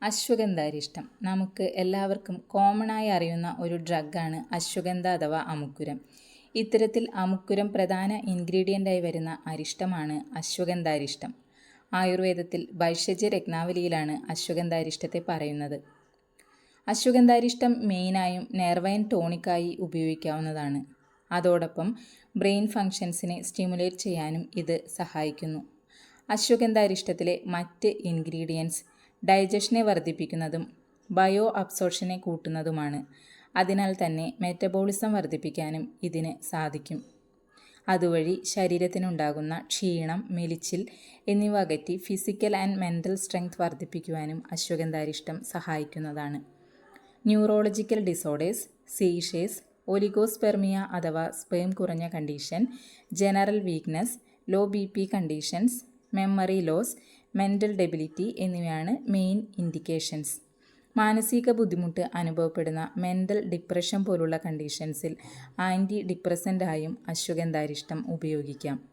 അശ്വഗന്ധാരിഷ്ടം നമുക്ക് എല്ലാവർക്കും കോമണായി അറിയുന്ന ഒരു ഡ്രഗാണ് അശ്വഗന്ധ അഥവാ അമുക്കുരം. ഇത്തരത്തിൽ അമുക്കുരം പ്രധാന ഇൻഗ്രീഡിയൻ്റായി വരുന്ന അരിഷ്ടമാണ് അശ്വഗന്ധാരിഷ്ടം. ആയുർവേദത്തിൽ ഭൈഷജ്യ രത്നാവലിയിലാണ് അശ്വഗന്ധാരിഷ്ടത്തെ പറയുന്നത്. അശ്വഗന്ധാരിഷ്ടം മെയിനായും നെർവൈൻ ടോണിക്കായി ഉപയോഗിക്കാവുന്നതാണ്. അതോടൊപ്പം ബ്രെയിൻ ഫങ്ഷൻസിനെ സ്റ്റിമുലേറ്റ് ചെയ്യാനും ഇത് സഹായിക്കുന്നു. അശ്വഗന്ധാരിഷ്ടത്തിലെ മറ്റ് ഇൻഗ്രീഡിയൻസ് ഡൈജഷനെ വർദ്ധിപ്പിക്കുന്നതും ബയോ അബ്സോർപ്ഷനെ കൂട്ടുന്നതുമാണ്. അതിനാൽ തന്നെ മെറ്റബോളിസം വർദ്ധിപ്പിക്കാനും ഇതിന് സാധിക്കും. അതുവഴി ശരീരത്തിനുണ്ടാകുന്ന ക്ഷീണം, മെലിച്ചിൽ എന്നിവ അകറ്റി ഫിസിക്കൽ ആൻഡ് മെൻ്റൽ സ്ട്രെങ്ത് വർദ്ധിപ്പിക്കുവാനും അശ്വഗന്ധാരിഷ്ടം സഹായിക്കുന്നതാണ്. ന്യൂറോളജിക്കൽ ഡിസോർഡേഴ്സ്, സീഷേഴ്സ്, ഒലിഗോസ്പെർമിയ അഥവാ സ്പേം കുറഞ്ഞ condition, general weakness, low BP conditions, memory loss, mental debility എന്നിവയാണ് മെയിൻ ഇൻഡിക്കേഷൻസ്. മാനസിക ബുദ്ധിമുട്ട് അനുഭവപ്പെടുന്ന മെൻ്റൽ ഡിപ്രഷൻ പോലുള്ള കണ്ടീഷൻസിൽ ആൻറ്റി ഡിപ്രസൻ്റായും അശ്വഗന്ധാരിഷ്ടം ഉപയോഗിക്കാം.